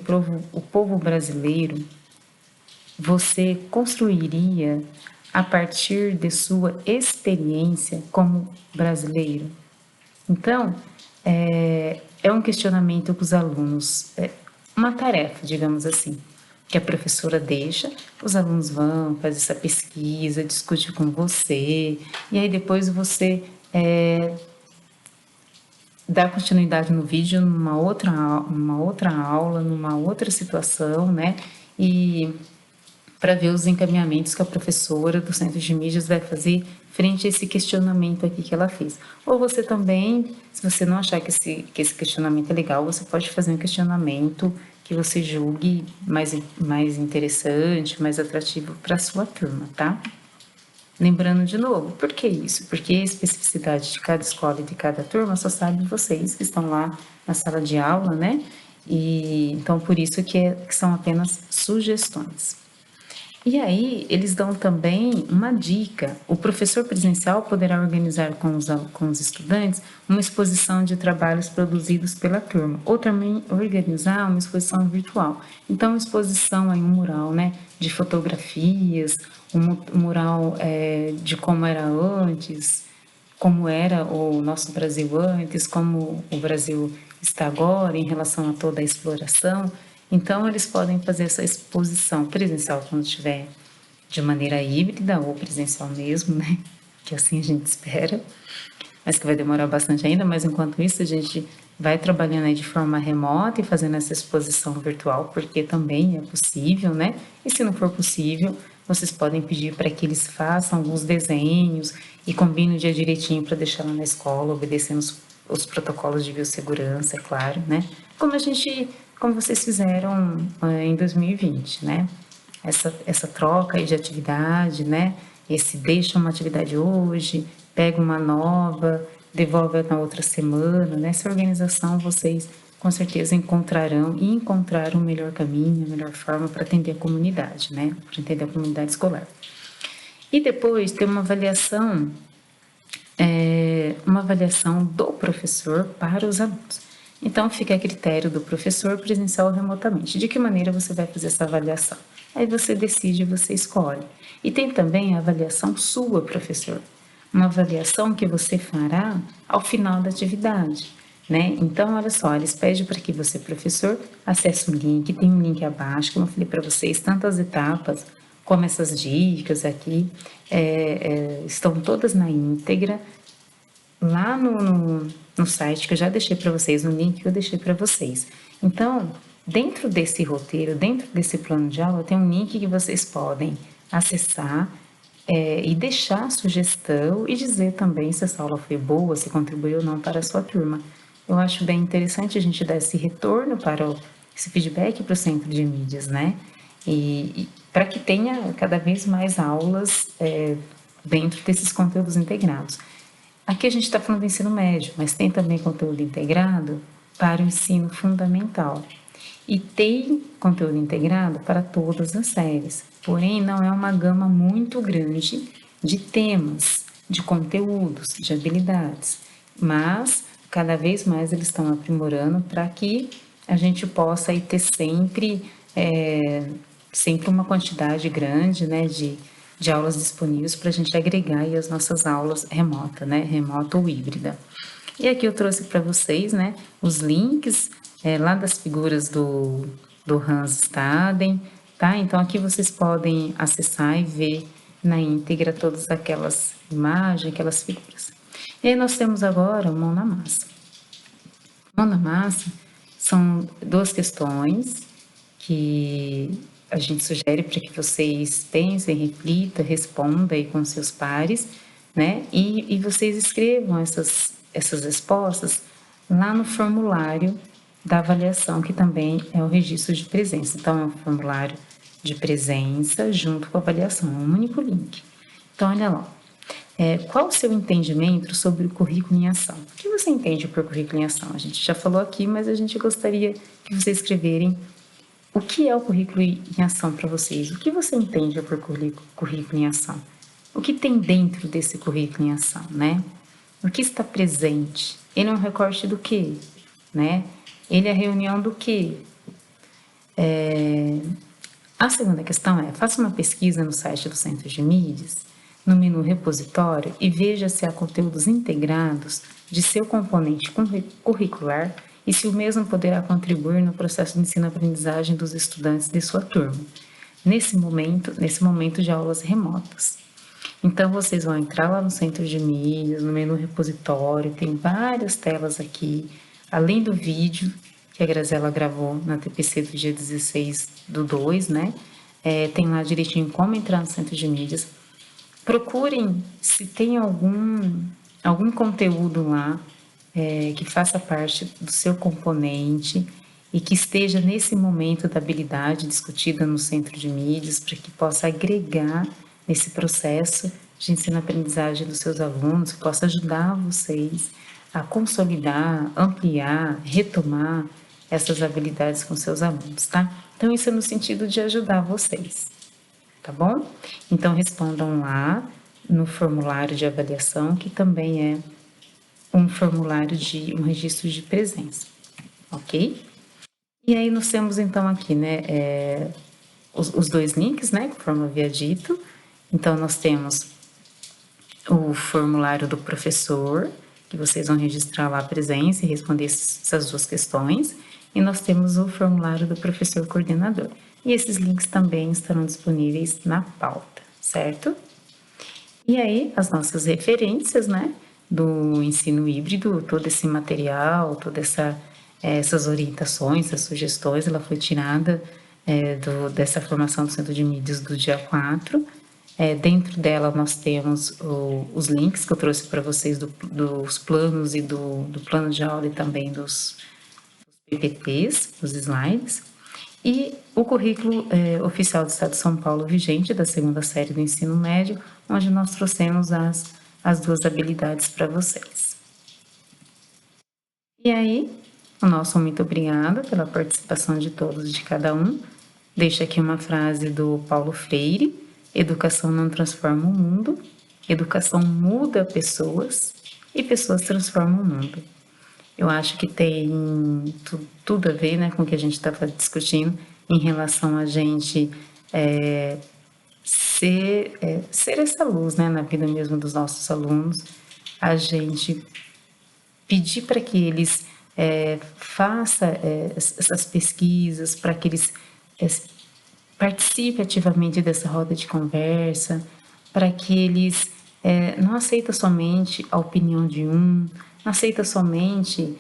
o povo brasileiro você construiria a partir de sua experiência como brasileiro? Então, é um questionamento que os alunos, uma tarefa, digamos assim, que a professora deixa, os alunos vão, faz essa pesquisa, discute com você, e aí depois você dá continuidade no vídeo numa outra aula, numa outra situação, né? E para ver os encaminhamentos que a professora do Centro de Mídias vai fazer frente a esse questionamento aqui que ela fez. Ou você também, se você não achar que esse questionamento é legal, você pode fazer um questionamento que você julgue mais interessante, mais atrativo para a sua turma, tá? Lembrando de novo, por que isso? Porque a especificidade de cada escola e de cada turma só sabem vocês que estão lá na sala de aula, né? E então por isso que são apenas sugestões. E aí, eles dão também uma dica. O professor presencial poderá organizar com os estudantes uma exposição de trabalhos produzidos pela turma, ou também organizar uma exposição virtual. Então, exposição aí, um mural, né, de fotografias, um mural de como era antes, como era o nosso Brasil antes, como o Brasil está agora em relação a toda a exploração. Então, eles podem fazer essa exposição presencial quando estiver de maneira híbrida ou presencial mesmo, né? Que assim a gente espera, mas que vai demorar bastante ainda. Mas enquanto isso, a gente vai trabalhando aí de forma remota e fazendo essa exposição virtual, porque também é possível, né? E se não for possível, vocês podem pedir para que eles façam alguns desenhos e combinem o dia direitinho para deixar lá na escola, obedecendo os protocolos de biossegurança, é claro, né? Como vocês fizeram em 2020, né? Essa troca aí de atividade, né? Esse deixa uma atividade hoje, pega uma nova, devolve na outra semana, nessa organização vocês com certeza encontrarão e encontraram o melhor caminho, a melhor forma para atender a comunidade, né? Para atender a comunidade escolar. E depois tem uma avaliação do professor para os alunos. Então, fica a critério do professor presencial ou remotamente. De que maneira você vai fazer essa avaliação? Aí você decide, você escolhe. E tem também a avaliação sua, professor. Uma avaliação que você fará ao final da atividade, né? Então, olha só, eles pedem para que você, professor, acesse o link, tem um link abaixo, como eu falei para vocês, tantas etapas, como essas dicas aqui, estão todas na íntegra, lá no site que eu já deixei para vocês, no link que eu deixei para vocês. Então, dentro desse roteiro, dentro desse plano de aula, tem um link que vocês podem acessar e deixar a sugestão e dizer também se essa aula foi boa, se contribuiu ou não para a sua turma. Eu acho bem interessante a gente dar esse retorno esse feedback para o Centro de Mídias, né? E para que tenha cada vez mais aulas dentro desses conteúdos integrados. Aqui a gente está falando do ensino médio, mas tem também conteúdo integrado para o ensino fundamental. E tem conteúdo integrado para todas as séries, porém não é uma gama muito grande de temas, de conteúdos, de habilidades, mas cada vez mais eles estão aprimorando para que a gente possa aí ter sempre uma quantidade grande, né, de aulas disponíveis para a gente agregar aí as nossas aulas remota, né, remota ou híbrida. E aqui eu trouxe para vocês, né, os links lá das figuras do Hans Staden, tá? Então aqui vocês podem acessar e ver na íntegra todas aquelas imagens, aquelas figuras. E aí nós temos agora o mão na massa. Mão na massa são duas questões que a gente sugere para que vocês pensem, reflitam, respondam aí com seus pares, né? E vocês escrevam essas respostas lá no formulário da avaliação, que também é o registro de presença. Então, é um formulário de presença junto com a avaliação, é um único link. Então, olha lá. Qual o seu entendimento sobre o currículo em ação? O que você entende por currículo em ação? A gente já falou aqui, mas a gente gostaria que vocês escreverem o que é o currículo em ação para vocês. O que você entende por currículo em ação? O que tem dentro desse currículo em ação, né? O que está presente? Ele é um recorte do quê? Né? Ele é a reunião do quê? A segunda questão é: faça uma pesquisa no site do Centro de Mídias, no menu repositório, e veja se há conteúdos integrados de seu componente curricular e se o mesmo poderá contribuir no processo de ensino-aprendizagem dos estudantes de sua turma, nesse momento de aulas remotas. Então, vocês vão entrar lá no Centro de Mídias, no menu repositório, tem várias telas aqui, além do vídeo que a Graziela gravou na TPC do dia 16/2, né? Tem lá direitinho como entrar no Centro de Mídias. Procurem se tem algum conteúdo lá que faça parte do seu componente e que esteja nesse momento da habilidade discutida no Centro de Mídias, para que possa agregar nesse processo de ensino-aprendizagem dos seus alunos, que possa ajudar vocês a consolidar, ampliar, retomar essas habilidades com seus alunos, tá? Então, isso é no sentido de ajudar vocês, tá bom? Então, respondam lá no formulário de avaliação, que também é um formulário de um registro de presença, ok? E aí nós temos então aqui, né, os dois links, né, conforme eu havia dito. Então, nós temos o formulário do professor, que vocês vão registrar lá a presença e responder essas duas questões. E nós temos o formulário do professor coordenador. E esses links também estarão disponíveis na pauta, certo? E aí, as nossas referências, né, do ensino híbrido, todo esse material, todas essas orientações, essas sugestões, ela foi tirada dessa formação do Centro de Mídias do dia 4. Dentro dela nós temos os links que eu trouxe para vocês dos planos e do plano de aula e também dos PPTs, os slides, e o currículo oficial do Estado de São Paulo vigente da segunda série do ensino médio, onde nós trouxemos as duas habilidades para vocês. E aí, o nosso muito obrigada pela participação de todos e de cada um. Deixo aqui uma frase do Paulo Freire: educação não transforma o mundo, educação muda pessoas e pessoas transformam o mundo. Eu acho que tem tudo a ver, né, com o que a gente estava discutindo em relação a gente ser essa luz, né, na vida mesmo dos nossos alunos, a gente pedir para que eles façam essas pesquisas, para que eles participem ativamente dessa roda de conversa, para que eles não aceitem somente a opinião de um, não aceita somente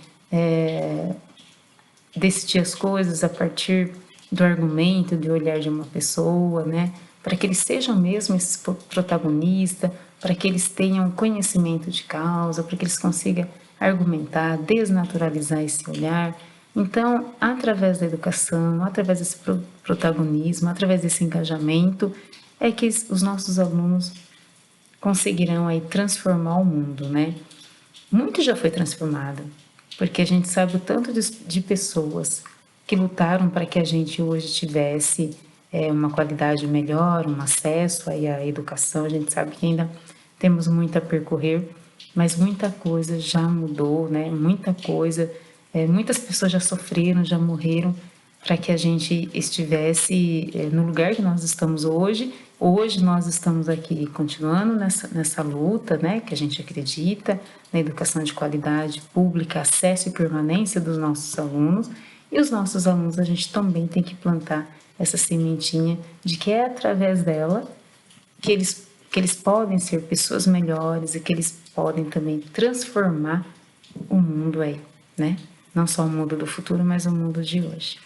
decidir as coisas a partir do argumento, do olhar de uma pessoa, né? Para que eles sejam mesmo esses protagonistas, para que eles tenham conhecimento de causa, para que eles consigam argumentar, desnaturalizar esse olhar. Então, através da educação, através desse protagonismo, através desse engajamento, é que os nossos alunos conseguirão aí transformar o mundo, né? Muito já foi transformado, porque a gente sabe o tanto de pessoas que lutaram para que a gente hoje tivesse uma qualidade melhor, um acesso aí à educação. A gente sabe que ainda temos muito a percorrer, mas muita coisa já mudou, né? Muita coisa, muitas pessoas já sofreram, já morreram para que a gente estivesse no lugar que nós estamos hoje. Hoje nós estamos aqui continuando nessa luta, né, que a gente acredita na educação de qualidade pública, acesso e permanência dos nossos alunos. E os nossos alunos, a gente também tem que plantar essa sementinha de que é através dela que eles podem ser pessoas melhores e que eles podem também transformar o mundo aí, né? Não só o mundo do futuro, mas o mundo de hoje.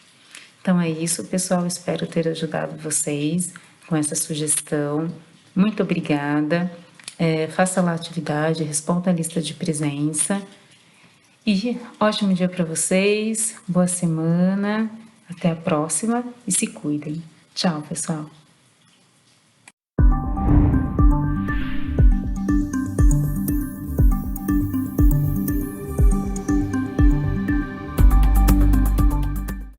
Então é isso, pessoal. Espero ter ajudado vocês com essa sugestão. Muito obrigada. Faça lá a atividade, responda a lista de presença. E ótimo dia para vocês, boa semana, até a próxima e se cuidem. Tchau, pessoal.